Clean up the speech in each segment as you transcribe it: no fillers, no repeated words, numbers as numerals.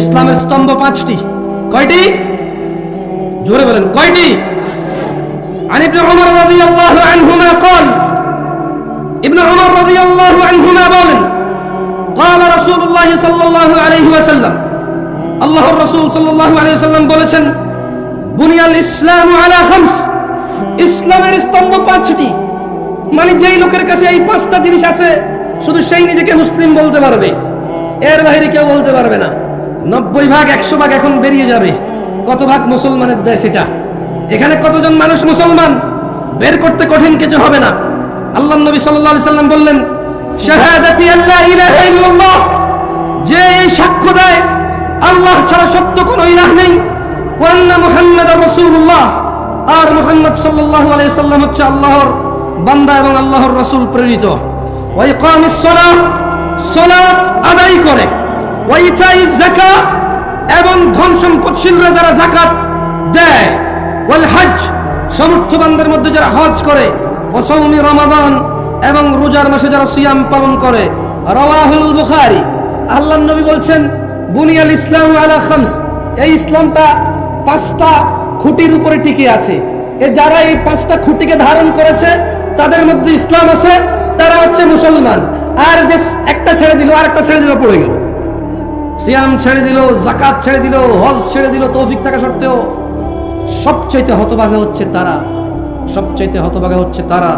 ইসলামের স্তম্ভ পাঁচটি। কয়টি? জোরে বলেন, কয়টি? عن ابن عمر رضي الله عنهما قال ابن عمر رضي الله عنهما বলেন قال رسول الله صلى الله عليه وسلم আল্লাহর রাসূল সাল্লাল্লাহু আলাইহি ওয়াসাল্লাম বলেছেন বুনিয়াল ইসলাম আলা খামস, ইসলামের স্তম্ভ পাঁচটি। মানে যেই লোকের কাছে এই পাঁচটা জিনিস আছে শুধু সেই নিজেকে মুসলিম বলতে পারবে, এর বাইরে কেউ বলতে পারবে না। 90 ভাগ 100 ভাগ এখন বেরিয়ে যাবে, কত ভাগ মুসলমানের দেশ এটা, এখানে কতজন মানুষ মুসলমান বের করতে কঠিন কিছু হবে না। আল্লাহর নবী সাল্লাল্লাহু আলাইহি ওয়াসাল্লাম বললেন শাহাদাতি আল্লা ইলাহা ইল্লাল্লাহ, যে এই সাক্ষ্য দেয় আল্লাহ ছাড়া সত্য কোনো ইলাহ নেই, ওয়া আন্না মুহাম্মাদার রাসূলুল্লাহ, আর মুহাম্মদ সাল্লাল্লাহু আলাইহি ওয়াসাল্লাম হচ্ছে আল্লাহর বান্দা এবং আল্লাহর রাসূল প্রেরিত। ওয়া ইকামিস সালাহ, সালাত আদায় করে, ওয়া ইতাইজ যাকাত, এবং ধন সম্পদশীলরা যারা যাকাত দেয়, ওয়াল হজ, সমর্থবানদের মধ্যে যারা হজ করে, ওয়া সাওমি রমাদান, এবং রোজার মাসে যারা সিয়াম পালন করে। রাওয়াহুল বুখারী। আল্লাহর নবী বলছেন বুনিয়াল ইসলাম আলা খামস, এই ইসলামটা পাঁচটা খুঁটির উপরে টিকে আছে। যারা এই পাঁচটা খুঁটিকে ধারণ করেছে তাদের মধ্যে ইসলাম আছে, তারা হচ্ছে মুসলমান। আর যে একটা ছেড়ে দিল আর একটা ছেড়ে দিল পড়ে গেল, সিয়াম ছেড়ে দিল, যাকাত ছেড়ে দিল, হজ ছেড়ে দিল, তৌফিক থাকা সত্ত্বেও সবচাইতে হতভাগা হচ্ছে তারা, সবচাইতে হতভাগা হচ্ছে তারা।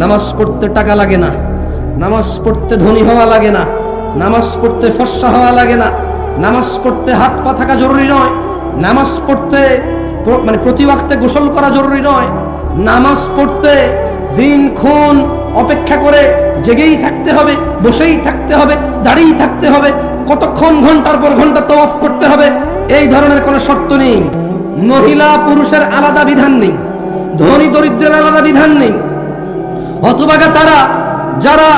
নামাজ পড়তে টাকা লাগে না, নামাজ পড়তে ধনী হওয়া লাগে না, নামাজ পড়তে ফর্সা হওয়া লাগে না, নামাজ পড়তে হাত পা থাকা জরুরি নয়, নামাজ পড়তে মানে প্রতি ওয়াক্তে গোসল করা জরুরি নয়, নামাজ পড়তে দিনক্ষণ অপেক্ষা করে জেগেই থাকতে হবে, বসেই থাকতে হবে, দাঁড়িয়েই থাকতে হবে, কতক্ষণ ঘন্টার পর ঘন্টা তওয়াফ করতে হবে, এই ধরনের কোনো শর্ত নেই। মহিলা পুরুষের আলাদা বিধান নেই, ধনী দরিদ্রের আলাদা বিধান নেই। হতভাগা তারা যারা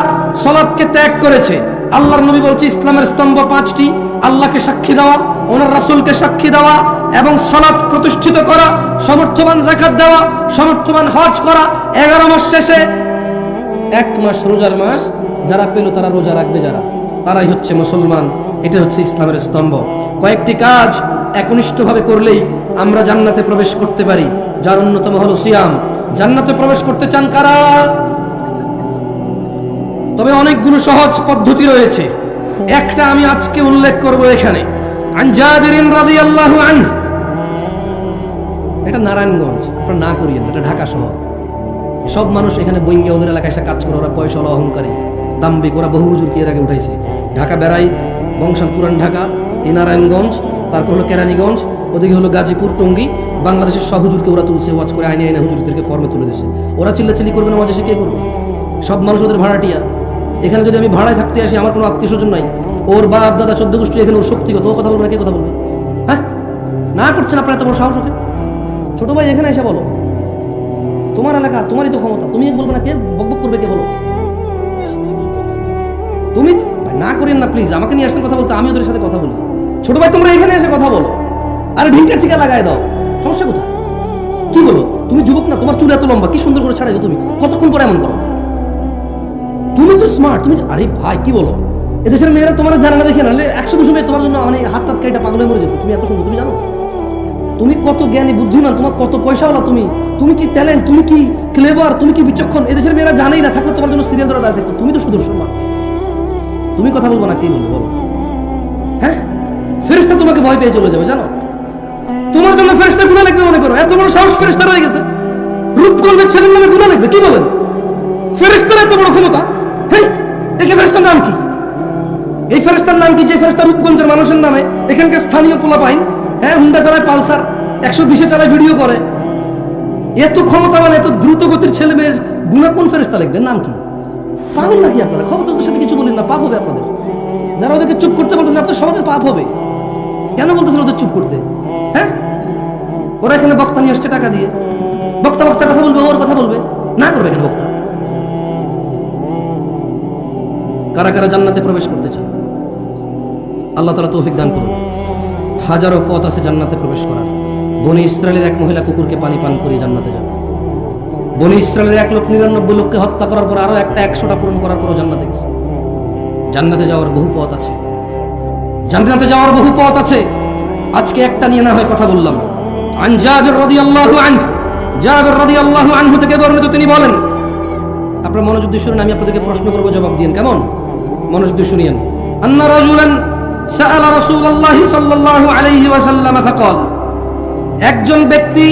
সালাতকে ত্যাগ করেছে। আল্লাহর নবী বলছে ইসলামের স্তম্ভ পাঁচটি, আল্লাহকে সাক্ষী দেওয়া, ওনার রাসূলকে সাক্ষী দেওয়া, এবং সালাত প্রতিষ্ঠিত করা, সমর্থবান যাকাত দেওয়া, সমর্থবান হজ করা, 11 মাস শেষে 1 মাস রোজার মাস যারা পেল তারা রোজা রাখবে, যারা তারাই হচ্ছে মুসলমান। এটা হচ্ছে ইসলামের স্তম্ভ। কয়েকটি কাজ একনিষ্ঠভাবে করলেই আমরা জান্নাতে প্রবেশ করতে পারি, যার অন্যতম হলো সিয়াম। জান্নাতে প্রবেশ করতে চান কারা? তবে অনেকগুলো সহজ পদ্ধতি রয়েছে, একটা আমি আজকে উল্লেখ করব এখানে। আন জাবির রাদিয়াল্লাহু আনহু, এটা নারায়ণগঞ্জ, আপনারা না করিয়েন, এটা ঢাকা শহর। সব মানুষ এখানে বইঙ্গে ওদের এলাকায় এসে কাজ করে, ওরা পয়সাওয়ালা, অহংকারী, দাম্ভিক, ওরা বহু হুজুরকে এর আগে উঠাইছে। ঢাকা বেড়াইত, বংশাল পুরান ঢাকা, এই নারায়ণগঞ্জ, তারপর হলো কেরানীগঞ্জ, ওদিকে হলো গাজীপুর, টঙ্গী, বাংলাদেশের সব হুজুরকে ওরা তুলছে, ওয়াজ করে আইনে আইনে হুজুরদেরকে ফর্মে তুলে দিয়েছে। ওরা চিল্লাচিল্লি করবে না, ওয়াজ এসে কে করবে? সব মানুষ ওদের ভাড়াটিয়া। এখানে যদি আমি ভাড়ায় থাকতে আসি, আমার কোনো আত্মীয় স্বজন নাই, ওর বাপ দাদা 14 গোষ্ঠী এখানে, ওর শক্তিগত, ও কথা বলবে না, কে কথা বলবে? হ্যাঁ, না করছেন আপনার এত বড় সাহস ওকে? ছোট ভাই এখানে এসে বলো, তোমার এলাকা, তোমারই তো ক্ষমতা, তুমি বলবে না, কে বকবক করবে, কে বলো? তুমি না করেন না প্লিজ, আমাকে নিয়ে আসছেন কথা বলতে, আমি ওদের সাথে কথা বলি। ছোট ভাই তোমরা এখানে এসে কথা বলো, আরে ঢিঙ্কা চিকা লাগাই দাও, সমস্যা কোথায়? কি বলো? তুমি যুবক না, তোমার চুল এত লম্বা, কি সুন্দর করে ছাড়াইছো তুমি, কতক্ষণ পরে এমন করো? তুমি তো স্মার্ট, তুমি, আরে ভাই কি বলো? এদেশের মেয়েরা তোমার জানা না দেখে না 100-200 মেয়ে তোমার জন্য মানে হাত টাত কাইটা পাগল হয়ে মরে যেত। তুমি এত সুন্দর, তুমি জানো তুমি কত জ্ঞানী বুদ্ধিমান, তোমার কত পয়সাওয়ালা, তুমি কি ট্যালেন্ট, তুমি কি ক্লেভার, তুমি কি বিচক্ষণ, এদেশের মেয়েরা জানেই না, থাকলে তোমার জন্য সিরিয়াল ধরে দাঁড়িয়ে থাকতো। তুমি তো সুদর্শন মানুষ, তুমি কথা বলবো না, কি বলবো বলো? হ্যাঁ, ফেরেশতা তোমাকে ভয় পেয়ে চলে যাবে, জানো? তোমার জন্য ফেরেশতা গুনাহ লিখবে মনে করো, এত বড় সাহস ফেরেশতা রয়ে গেছে, রূপকল্পের ছেলের নামে গুনাহ লিখবে, কি বলেন? ফেরেশতার এত বড় ক্ষমতা? হ্যাঁ, এই ফেরেশতার নাম কি? এই ফেরেশতার নাম কি যে ফেরেশতা রূপগঞ্জের মানুষের নামে এখানকার স্থানীয় পোলা পাইন, হ্যাঁ, হুন্ডা চালায়, পালসার 120-এ চালায়, ভিডিও করে, এত ক্ষমতা, মানে এত দ্রুত গতির ছেলে মেয়ের গুনাহ কোন ফেরেশতা লিখবে? নাম কি? পাগল নাকি আপনারা? ক্ষমতাদের সাথে কিছু বলেন না, পাপ হবে আপনাদের। যারা ওদেরকে চুপ করতে বলতেছেন, আপনাদের সমাজের পাপ হবে। কেন বলতেছেন ওদের চুপ করতে? হ্যাঁ, ওরা এখানে বক্তা নিয়ে আসছে টাকা দিয়ে, বক্তা কথা বলবে, ওর কথা বলবে, না করবে কেন বক্তা? কারা কারা জান্নাতে প্রবেশ করতে চান? আল্লাহ তাআলা তৌফিক দান করুন। হাজারো পথ আছে জান্নাতে প্রবেশ করার। বনি ইসরায়েলের এক মহিলা কুকুরকে পানি পান করে জান্নাতে যাবে। বনি ইসরায়েলের 1 লোক 99 লোককে হত্যা করার পর আরো একটা 100টা পূরণ করার পরও জান্নাতে গেছে। জান্নাতে যাওয়ার বহু পথ আছে। জান্নাতে যাওয়ার বহু পথ আছে, আজকে একটা নিয়ে না হয় কথা বললাম। আন জাবির রাদিয়াল্লাহু আনহু, জাবির রাদিয়াল্লাহু আনহু থেকে বর্ণিত, তিনি বলেন, আপনারা মনোযোগ দিয়ে শুনুন, আমি আপনাদেরকে প্রশ্ন করব, জবাব দিন, কেমন? মনোযোগ দিয়ে শুনিয়েন। আন্না রাজুলান সাআলা রাসূলুল্লাহ সাল্লাল্লাহু আলাইহি ওয়াসাল্লাম ফাকাল, একজন ব্যক্তি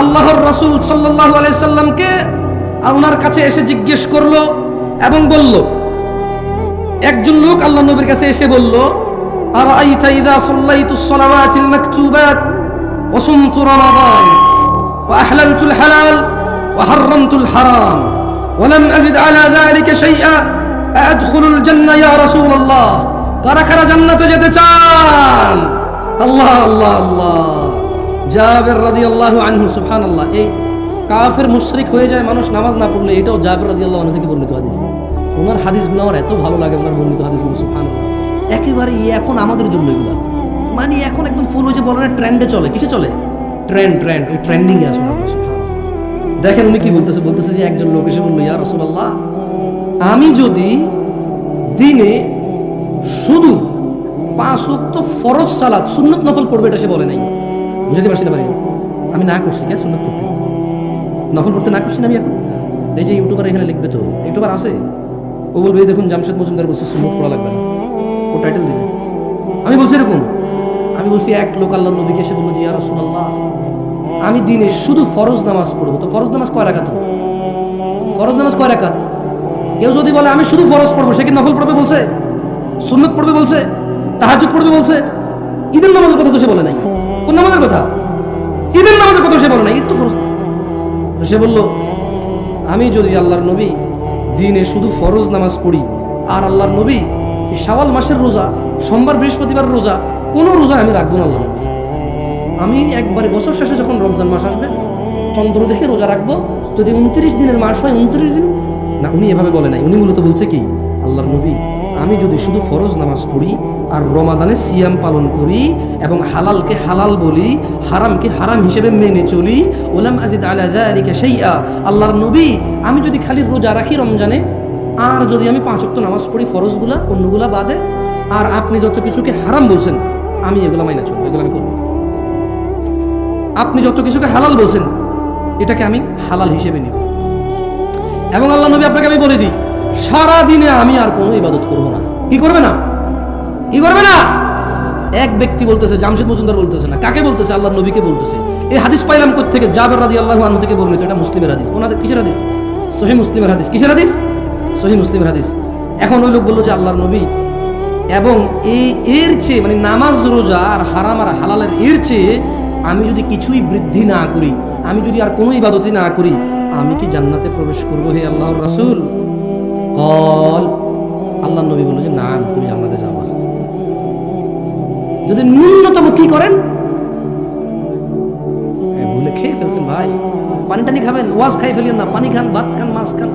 আল্লাহর রাসূল সাল্লাল্লাহু আলাইহি সাল্লামকে ওনার কাছে এসে জিজ্ঞেস করলো এবং বলল, একজন লোক আল্লাহর নবীর কাছে এসে বলল, আরাআইতা ইযা সাল্লাইতুস সালাওয়াতিল মাকতুবাত ওয়া সুমতু রমাদান ওয়া আহলালতুল হালাল ওয়া হাররামতুল হারাম ওয়া লাম আযিদ আলা যালিকা শাইআ আদখুলুল জান্নাহ ইয়া রাসূলুল্লাহ। কারা কারা জান্নাতে যেতে চান? আল্লাহ আল্লাহ আল্লাহ। জাবির রাদিয়াল্লাহু আনহু, সুবহানাল্লাহ, এই কাফের মুশরিক হয়ে যায় মানুষ নামাজ না পড়লে, এটাও জাবির রাদিয়াল্লাহু আনহু থেকে বর্ণিত হাদিস। ওনার হাদিসগুলো আমার এত ভালো লাগে, ওনার বর্ণিত হাদিসগুলো, সুবহানাল্লাহ, একেবারে এখন আমাদের জন্য এগুলা, মানে এখন একদম ফুল হয়ে যে বলে না, ট্রেন্ডে চলে। কিসে চলে? ট্রেন্ড, ওই ট্রেন্ডিং এ আসলে। দেখেন উনি কি বলতেছে যে একজন লোক এসে বললো, ইয়া রাসূলুল্লাহ, আমি যদি দিনে শুধু 5 ওয়াক্ত ফরজ সালাত, সুন্নত নফল পড়বে, এটা সে বলে নাই। বুঝতে পারছি না? আমি না করছি কে সুন্নত পড়তে, নফল পড়তে না করছি না আমি এখন। এই যে ইউটিউবার এখানে লিখবে, তো ইউটিউবার আছে, ও বলবে এই দেখুন জামশেদ মজুমদার বলছে সুন্নত পড়া লাগবে না, ও টাইটেল দিবে। আমি বলছি এরকম, আমি বলছি এক লোক আল্লাহর নবীকে এসে বললো যে ইয়া রাসূলুল্লাহ, আমি দিনে শুধু ফরজ নামাজ পড়বো। তো ফরজ নামাজ কয় রাকাত? ফরজ নামাজ কয় রাকাত? কেউ যদি বলে আমি শুধু ফরজ পড়বো, সে কি নফল পড়বে বলছে? সুন্নত পড়বে বলছে? তাহাজ্জুদ পড়বে বলছে? ঈদের নামাজের কথা তো সে বলে নাই। কোন নামাজের কথা? ঈদের নামাজের কথা সে বলে নাই, ঈদ তো ফরজ। তো সে বলল, আমি যদি আল্লাহর নবী দিনে শুধু ফরজ নামাজ পড়ি, আর আল্লাহর নবী শাওয়াল মাসের রোজা, সোমবার বৃহস্পতিবার রোজা, কোনো রোজা আমি রাখবো না আল্লাহর নবী। আমি একবারে বছর শেষে যখন রমজান মাস আসবে, চন্দ্র দেখে রোজা রাখবো। যদি 29 দিনের মাস হয় 29 দিন না। উনি এভাবে বলে নাই, উনি মূলত বলছে কি, আল্লাহর নবী, আমি যদি শুধু ফরজ নামাজ পড়ি আর রমাদানে সিয়াম পালন করি এবং হালালকে হালাল বলি, হারামকে হারাম হিসেবে মেনে চলি, ওলাম আজিদ আলা যালিকা শাইআ, আল্লাহর নবী, আমি যদি খালি রোজা রাখি রমজানে, আর যদি আমি 5 ওয়াক্ত নামাজ পড়ি ফরজগুলা, অন্যগুলা বাদে, আর আপনি যত কিছুকে হারাম বলছেন আমি এগুলা মাইনা চলবো, এগুলো আমি করবো। আপনি যত কিছুকে হালাল বলছেন এটাকে আমি হালাল হিসেবে নিব। এবং আল্লাহ নবী আপনাকে আমি বলে দিই, সারা দিনে আমি আর কোনো ইবাদত করব না। কি করবে না? কি করবে না? এক ব্যক্তি বলতেছে, জামশেদ মজুমদার বলতেছে না, কাকে বলতেছে? আল্লাহর নবীকে বলতেছে। এই হাদিস পাইলাম কোত্থেকে? জাবের রাদিয়াল্লাহু আনহু থেকে বর্ণিত। এটা মুসলিমের হাদিস। ওনাদের কিসের হাদিস? সহিহ মুসলিমের হাদিস। কিসের হাদিস? সহিহ মুসলিমের হাদিস। এখন ওই লোক বললো যে আল্লাহর নবী, এবং এর চেয়ে, মানে নামাজ রোজা আর হারাম আর হালালের এর চেয়ে আমি যদি কিছুই বৃদ্ধি না করি, আমি যদি আর কোনো ইবাদতই না করি, আমি কি জান্নাতে প্রবেশ করবো হে আল্লাহর রাসূল? আল্লাহর নবী বলল যে না, তুমি জান্নাতে যাবা যদি ন্যূনতম কি করেন, বলে খেয়ে ফেলছেন ভাই, পানি টানি খাবেন, ওয়াজ খাই ফেলিয়েন না, পানি খান, ভাত খান, মাছ খান,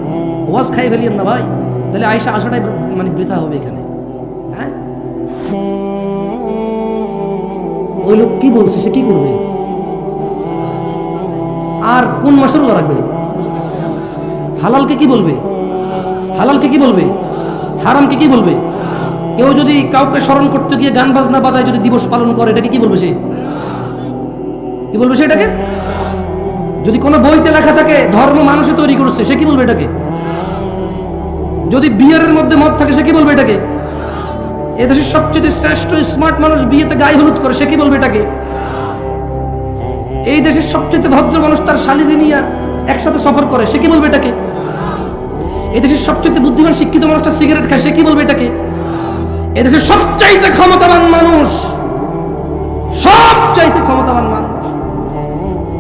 ওয়াজ খাই ফেলিয়েন না ভাই, তাহলে আয়েশা আসাটাই মানে বৃথা হবে এখানে। হ্যাঁ, ওই লোক কি বলছে, সে কি করবে? আর কোন মাসে রোজা রাখবে? হালালকে কি বলবে? হালালকে কি বলবে? হারামকে কি বলবে? কেউ যদি কাউকে স্মরণ করতে গিয়ে গান বাজনা বাজায় যদি দিবস পালন করে, এটাকে কি বলবে? সে কি বলবে? সেটাকে যদি কোনো বইতে লেখা থাকে ধর্ম মানুষে তৈরি করছে, সে কি বলবে এটাকে? যদি বিয়ের মধ্যে মদ থাকে, সে কি বলবে এটাকে? এদেশের সবচেয়ে শ্রেষ্ঠ স্মার্ট মানুষ বিয়েতে গায়ে হলুদ করে, সে কি বলবে এটাকে? এই দেশের সবচেয়ে ভদ্র মানুষ তার শালীকে নিয়ে একসাথে সফর করে, সে কি বলবে এটাকে? এই দেশের সবচেয়ে বুদ্ধিমান শিক্ষিত মানুষটা সিগারেট খায়, সে কি বলবে এটাকে? এদেশের সবচাইতে ক্ষমতাবান মানুষ, সবচাইতে ক্ষমতাবান মানুষ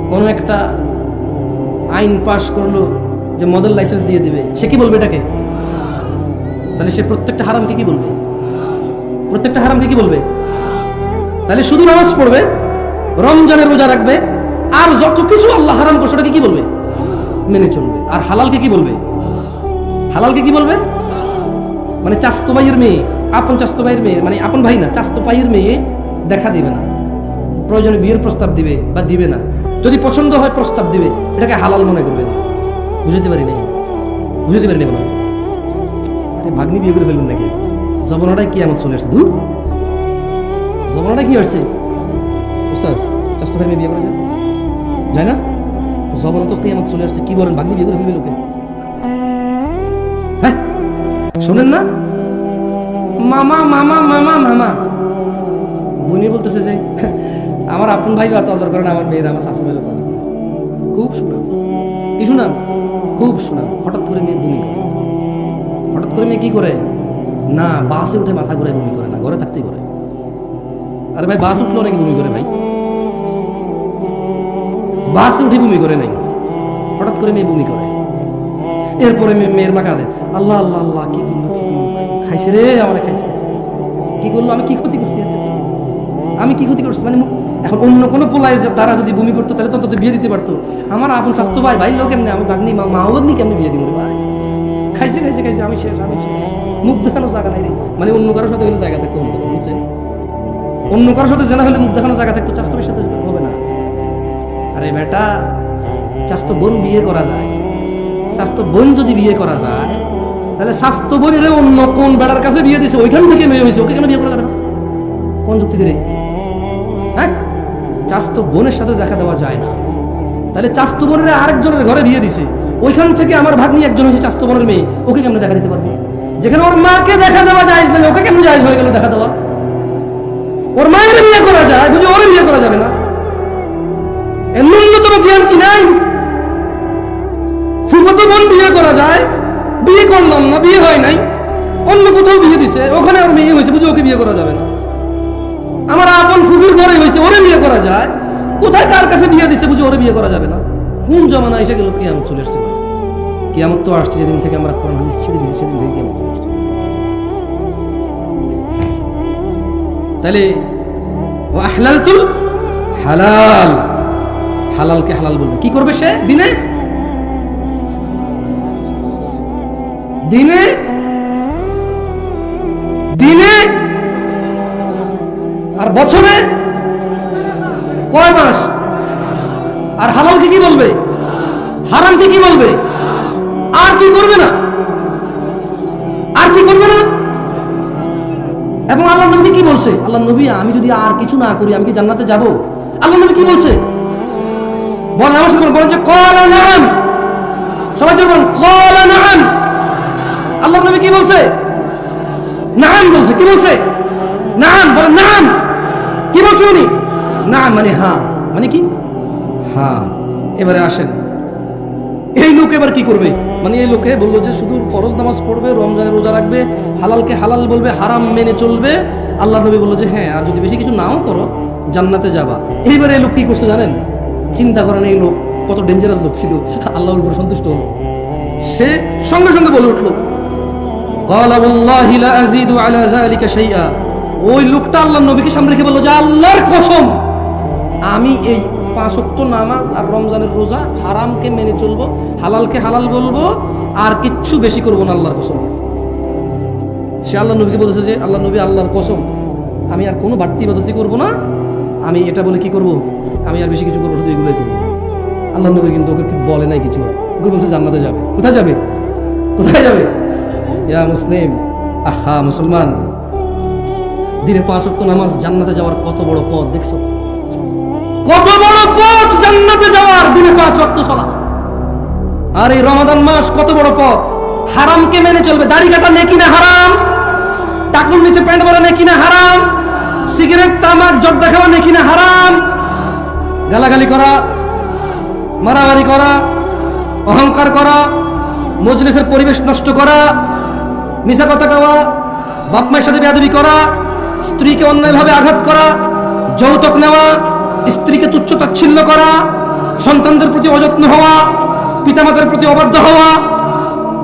কোন একটা আইন পাশ করলো যে মডেল লাইসেন্স দিয়ে দিবে, সে কি বলবে এটাকে? তাহলে সে প্রত্যেকটা হারামকে কি বলবে? প্রত্যেকটা হারামকে কি বলবে? তাহলে শুধু নামাজ পড়বে, রমজানে রোজা রাখবে, আর যত কিছু আল্লাহ হারাম করছে ওটাকে কি বলবে? মেনে চলবে। আর হালালকে কি বলবে? হালালকে কি বলবে? মানে চাস্তো ভাইয়ের মেয়ে, আপন চাস্তো ভাইয়ের মেয়ে, মানে আপন ভাই না, চাস্তো ভাইয়ের মেয়ে দেখা দিবে না, প্রয়োজনে বিয়ের প্রস্তাব দিবে বা দিবে না, যদি পছন্দ হয় প্রস্তাব দিবে, এটাকে হালাল মনে করবে। বুঝতে পারি নাই, বুঝতে পারি নাই মনে হয়। ভাগ্নি বিয়ে করে ফেলবেন নাকি? জবনাটাই কি এমন চলে আসছে। ধুর, জমানাটা কি আসছে উস্তাদ, চাস্তো ভাই মেয়ে বিয়ে করা যায় না? জমানা তো কিয়ামত চলে আসছে, কি বলেন ভাগ্নি বিয়ে করে ফেলবে লোকে? হ্যাঁ শোনেন না, মামা মামা মামা মামা উনি বলতেছে যে আমার আপন ভাই বা তদর করেন, আমার মেয়েরা আমার শাশুড়ি ভাই করে। খুব শোনাম, কি শোনাম? খুব শোনাম। হঠাৎ করে মেয়ে বমি করে। হঠাৎ করে মেয়ে কি করে না, বাসে উঠে মাথা ঘুরে বমি করে না, ঘরে থাকতেই করে। আরে ভাই বাস উঠলে অনেকে বমি করে ভাই, বাসে উঠে বমি করে নাই, হঠাৎ করে মেয়ে বমি করে। এরপরে মেয়ের মা কাঁদে, আল্লাহ আল্লাহ আল্লাহ, কি করলো, খাইছে রে আমার, খাইছে, কি করলো, আমি কি ক্ষতি করছি, আমি কি ক্ষতি করছি? মানে এখন অন্য কোনো পোলায় তারা যদি বমি করতো তাহলে তো বিয়ে দিতে পারতো। আমার আপন স্বাস্থ্য ভাই ভাই লোক এমনি, আমি বাগনি মা বাগনি কেমনি বিয়ে দিব ভাই? খাইছে খাইছে খাইছে, আমি শেষ, আমি শেষ, মুখ দেখানো জায়গা নাই রে। মানে অন্য কারোর সাথে হলে জায়গা থাকতো, বুঝছেন? অন্য কারোর সাথে জানা হলে মুখ দেখানো জায়গা থাকতো, চাস্তবের সাথে হবে না। আরে বেটা, চাস্তো বোন বিয়ে করা যায়, স্বাস্থ্য বোন যদি বিয়ে করা যায় তাহলে স্বাস্থ্য বোনের অন্য কোন বেড়ার কাছে বিয়ে দিছে, ওইখান থেকে মেয়ে হয়েছে, ওকে কেন বিয়ে করা যাবে না? কোন যুক্তি দিলে? হ্যাঁ, চাস্তো বোনের সাথে দেখা দেওয়া যায় না, তাহলে চাস্তো বোনের আরেকজনের ঘরে বিয়ে দিছে, ওইখান থেকে আমার ভাগ্নি একজন হয়েছে চাস্তো বোনের মেয়ে, ওকে কেমন দেখা দিতে পারবো? যেখানে ওর মাকে দেখা দেওয়া যায় না, ওকে কেমন জায়েজ হয়ে গেল দেখা দেওয়া? ওর মায়ের বিয়ে করা যায়, বুঝে ওর বিয়ে করা যাবে না? এর ন্যূনতম জ্ঞান কি নাই? ফুফাতো বোন বিয়ে করা যায়, বিয়ে করলাম না, বিয়ে হয় নাই, অন্য কোথাও বিয়ে দিছে, ওখানে ওর মেয়ে হয়েছে, বুঝে ওকে বিয়ে করা যাবে না? আমার আপন ফুফির ঘরে হয়েছে, ওরে বিয়ে করা যায়, কোথায় কার কাছে বিয়ে দিছে, বুঝে ওরে বিয়ে করা যাবে না? কোন জমানা এসে গেল? কিয়ামত চলে আসছে ভাই, কিয়ামত তো আসছে যেদিন থেকে আমরা কোরআন হাদিস ছেড়ে দিয়েছি, সেদিন থেকে কিয়ামত চলে আসছে। তাহলে ও আহলালতুল হালাল, হালালকে হালাল বলবে। কি করবে সে? দিনে দিনে দিনে আর বছরে কয় মাস? আর হালালকে কি বলবে, হারামকে কি বলবে? আর কি করবে না, আর কি করবে না? এবং আল্লাহ নবী কি বলছে? আল্লাহ নবী, আমি যদি আর কিছু না করি আমি কি জান্নাতে যাব? আল্লাহ নবী কি বলছে বলেন আমার সাথে, বলেন যে ক্বালা নাআম, সবাই বলেন ক্বালা নাআম। আল্লাহ নবী কি বলছে? নাআম বলছে। কি বলছে? নাআম, বলেন নাআম। কি বলছে উনি? নাআম মানে হ্যাঁ, মানে কি? হ্যাঁ। এবারে আসেন, এই লোক এবার কি করবে? মানে এই লোকে বললো যে শুধু ফরজ নামাজ পড়বে, রমজানের রোজা রাখবে, হালালকে হালাল বলবে, হারাম মেনে চলবে। আল্লাহ নবী বললো যে হ্যাঁ, আর যদি বেশি কিছু নাও করো জান্নাতে যাবা। এইবারে এই লোক কি করছে জানেন? চিন্তা করেন এই লোক কত ডেঞ্জারাস লোক ছিল। আল্লাহর উপর সন্তুষ্ট হলো, সে সঙ্গে সঙ্গে বলে উঠলো ক্বালা ওয়াল্লাহি লা আযীদু আলা যালিকা শাইআ। ওই লোকটা আল্লাহর নবীকে সামনে রেখে বলল যে আল্লাহর কসম, আমি এই 5 ওয়াক্ত নামাজ আর রমজানের রোজা, হারামকে মেনে চলবো, হালালকে হালাল বলবো, আর কিচ্ছু বেশি করবো না, আল্লাহর কসম। সে আল্লাহ নবীকে বলেছে যে আল্লাহ নবী, আল্লাহর কসম আমি আর কোনো বাড়তি ইবাদতই করবো না, আমি এটা বলে কি করব, আমি আর বেশি কিছু করবো, শুধু এগুলোই করবো। আল্লাহ নবী কিন্তু ওকে বলে নাই কিছু, ওকে বলছে জান্নাতে যাবে। কোথায় যাবে? কোথায় যাবে? ইয়া মুসলিম, আহা মুসলমান, দিনে 5 ওয়াক্ত নামাজ, জান্নাতে যাওয়ার কত বড় পথ দেখছো? কত বড় পথ জান্নাতে যাওয়ার, দিনে 5 ওয়াক্ত সালাত। আর এই রমাদান মাস কত বড় পথ। হারামকে মেনে চলবে, দাড়ি কাটা নেকি না হারাম, টাকুর নিচে প্যান্ট পরা নেকি না হারাম, সিগারেট তামাক জর্দা খাওয়া নেকি না হারাম, গালাগালি করা, মারামারি করা, অহংকার করা, মজলিসের পরিবেশ নষ্ট করা, মিছা কথা কওয়া, বাপ মায়ের সাথে বেয়াদবি করা, স্ত্রীকে অন্যায়ভাবে আঘাত করা, যৌতুক নেওয়া, স্ত্রীকে তুচ্ছ তাচ্ছিল্য করা, সন্তানদের প্রতি অযত্ন হওয়া, পিতামাতার প্রতি অবাধ্য হওয়া।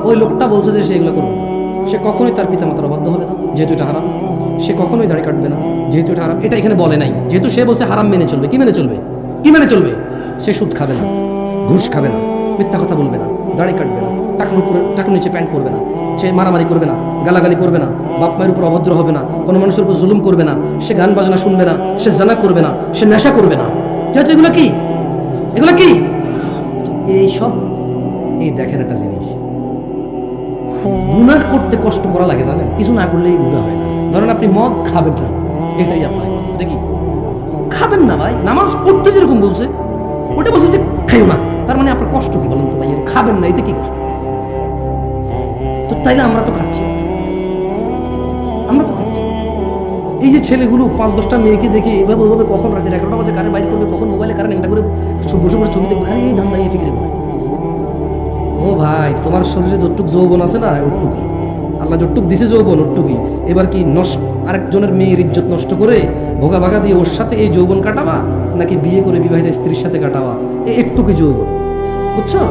ওই লোকটা বলছে যে সে এগুলো করবে, সে কখনোই তার পিতামাতার অবাধ্য হবে না, যেহেতু এটা হারাম। সে কখনোই দাড়ি কাটবে না, যেহেতু এটা হারাম। এটা এখানে বলে নাই, যেহেতু সে বলছে হারাম মেনে চলবে। কি মেনে চলবে? কি মেনে চলবে? সে সুদ খাবে না, ঘুষ খাবে না, মিথ্যা কথা বলবে না, দাড়ি কাটবে না, টাকুর নিচে প্যান্ট পরবে না, সে মারামারি করবে না, গালাগালি করবে না, বাপ মায়ের উপর অভদ্র হবে না, কোনো মানুষের উপর জুলুম করবে না, সে গান বাজনা শুনবে না, সে জানা করবে না, সে নেশা করবে না। যেহেতু এগুলো কি, এগুলো কি এই সব, এই দেখেন একটা জিনিস, গুনাহ করতে কষ্ট করা লাগে জানেন, কিছু না করলেই গুনাহ হয় না। ধরেন আপনি মদ খাবেন না, এটাই আপনার এটা কি খাবেন না ভাই, নামাজ পড়তে যেরকম বলছে ওটা বলছে যে খাইও না, তার মানে আপনার কষ্ট কি বলেন তো ভাই, খাবেন না এতে কি কষ্ট? তো তাইলে আমরা তো খাচ্ছি, আমরা তো খাচ্ছি। এই যে ছেলেগুলো 5-10টা মেয়েকে দেখে এভাবে ওইভাবে কখন রাতে 11টা বাজে কারে বাইর করবে, কখন মোবাইলে কারেন্ট একটা করে বসে বসে ছবি দেখবে, খালি এই ধান্দা এই ফিকিরে করে। ও ভাই, তোমার শরীরে যতটুক যৌবন আছে না ওটুকুই আল্লাহ যতটুক দিছে যৌবন ওটুকুই, এবার কি নষ্ট আরেকজনের মেয়ের ইজ্জত নষ্ট করে ভোগা ভাগা দিয়ে ওর সাথে এই যৌবন কাটাবা, নাকি বিয়ে করে বিবাহিত স্ত্রীর সাথে কাটাবা, একটুকুই যৌবন, বুঝছো?